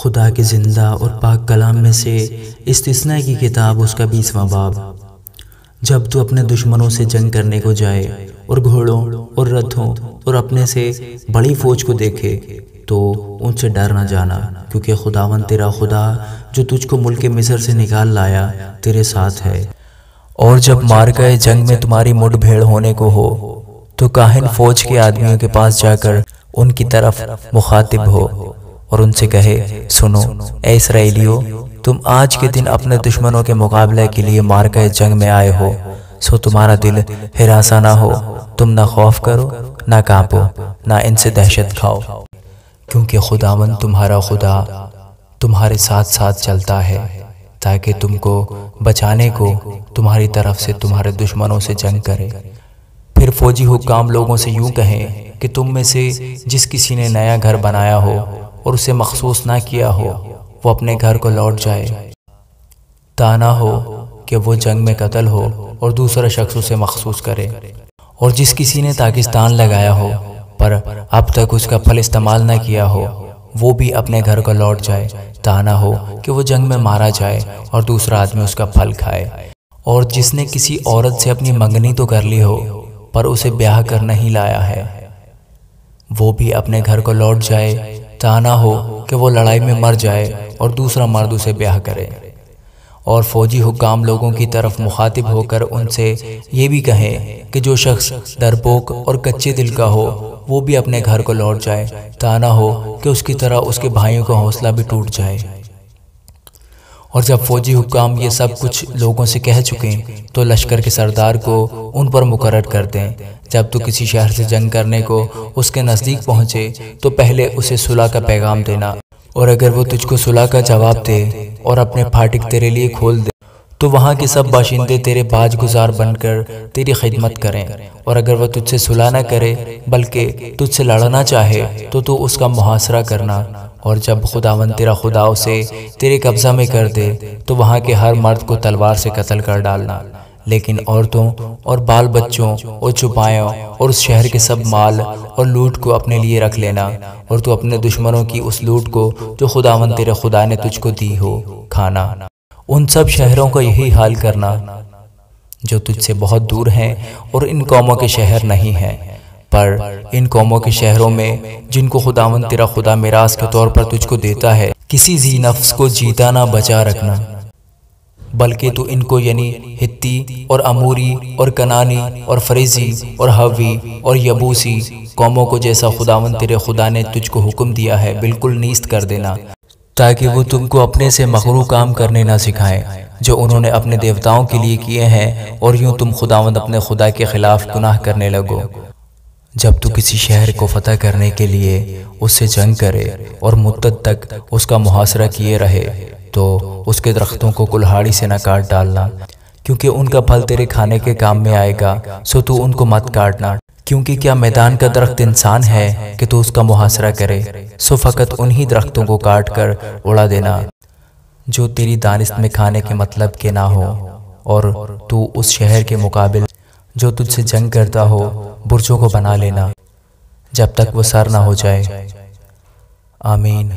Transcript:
خدا کے زندہ اور پاک کلام میں سے استثناء کی کتاب اس کا 20واں باب۔ جب تو اپنے دشمنوں سے جنگ کرنے کو جائے اور گھوڑوں اور رتھوں اور اپنے سے بڑی فوج کو دیکھے تو ان سے ڈر نہ جانا، کیونکہ خداوند تیرا خدا جو تجھ کو ملک مصر سے نکال لایا تیرے ساتھ ہے۔ اور جب مارکہ جنگ میں تمہاری مٹ بھیڑ ہونے کو ہو تو کاہن فوج کے آدمیوں کے پاس جا کر ان کی طرف مخاطب ہو اور ان سے کہے، سنو اے اسرائیلیو، تم آج کے دن اپنے دشمنوں کے مقابلے کے لیے مارکہ جنگ میں آئے ہو، سو تمہارا دل ہراساں نہ ہو، تم نہ خوف کرو نہ کانپو نہ ان سے دہشت کھاؤ، کیونکہ خداوند تمہارا خدا تمہارے ساتھ ساتھ چلتا ہے تاکہ تم کو بچانے کو تمہاری طرف سے تمہارے دشمنوں سے جنگ کرے۔ پھر فوجی حکام لوگوں سے یوں کہیں کہ تم میں سے جس کسی نے نیا گھر بنایا ہو اور اسے مخصوص نہ کیا ہو وہ اپنے گھر کو لوٹ جائے، تا نہ ہو کہ وہ جنگ میں قتل ہو اور دوسرا شخص اسے مخصوص کرے۔ اور جس کسی نے پاکستان لگایا ہو پر اب تک اس کا پھل استعمال نہ کیا ہو وہ بھی اپنے گھر کو لوٹ جائے، تا نہ ہو کہ وہ جنگ میں مارا جائے اور دوسرا آدمی اس کا پھل کھائے۔ اور جس نے کسی عورت سے اپنی منگنی تو کر لی ہو پر اسے بیاہ کر نہیں لایا ہے وہ بھی اپنے گھر کو لوٹ جائے، تا نہ ہو کہ وہ لڑائی میں مر جائے اور دوسرا مرد اسے بیاہ کرے۔ اور فوجی حکام لوگوں کی طرف مخاطب ہو کر ان سے یہ بھی کہیں کہ جو شخص ڈرپوک اور کچے دل کا ہو وہ بھی اپنے گھر کو لوٹ جائے، تا نہ ہو کہ اس کی طرح اس کے بھائیوں کا حوصلہ بھی ٹوٹ جائے۔ اور جب فوجی حکام یہ سب کچھ لوگوں سے کہہ چکیں تو لشکر کے سردار کو ان پر مقرر کر دیں، جب تو کسی شہر سے جنگ کرنے کو اس کے نزدیک پہنچے تو پہلے اسے صلح کا پیغام دینا، اور اگر وہ تجھ کو صلح کا جواب دے اور اپنے پھاٹک تیرے لیے کھول دے تو وہاں کے سب باشندے تیرے باج گزار بن کر تیری خدمت کریں، اور اگر وہ تجھ سے صلح نہ کرے بلکہ تجھ سے لڑنا چاہے تو اس کا محاصرہ کرنا، اور جب خداوند تیرا خدا اسے تیرے قبضہ میں کر دے تو وہاں کے ہر مرد کو تلوار سے قتل کر ڈالنا، لیکن عورتوں اور بال بچوں اور چوپایوں اور اس شہر کے سب مال اور لوٹ کو اپنے لیے رکھ لینا، اور تو اپنے دشمنوں کی اس لوٹ کو جو خداوند تیرے خدا نے تجھ کو دی ہو کھانا۔ ان سب شہروں کا یہی حال کرنا جو تجھ سے بہت دور ہیں اور ان قوموں کے شہر نہیں ہیں، پر ان قوموں کے شہروں میں جن کو خداوند تیرا خدا میراث کے طور پر تجھ کو دیتا ہے کسی ذی نفس کو جیتا نہ بچا رکھنا، بلکہ تو ان کو یعنی ہتی اور اموری اور کنانی اور فریزی اور حوی اور یبوسی قوموں کو جیسا خداوند تیرے خدا نے تجھ کو حکم دیا ہے بالکل نیست کر دینا، تاکہ وہ تم کو اپنے سے مغرو کام کرنے نہ سکھائیں جو انہوں نے اپنے دیوتاؤں کے لیے کیے ہیں، اور یوں تم خداوند اپنے خدا کے خلاف گناہ کرنے لگو۔ جب تو کسی شہر کو فتح کرنے کے لیے اس سے جنگ کرے اور مدت تک اس کا محاصرہ کیے رہے تو اس کے درختوں کو کلہاڑی سے نہ کاٹ ڈالنا، کیونکہ ان کا پھل تیرے کھانے کے کام میں آئے گا، سو تو ان کو مت کاٹنا، کیونکہ کیا میدان کا درخت انسان ہے کہ تو اس کا محاصرہ کرے، سو فقط انہی درختوں کو کاٹ کر اڑا دینا جو تیری دانست میں کھانے کے مطلب کے نہ ہو، اور تو اس شہر کے مقابل جو تجھ سے جنگ کرتا ہو برجوں کو بنا لینا جب تک وہ سر نہ ہو جائے۔ آمین۔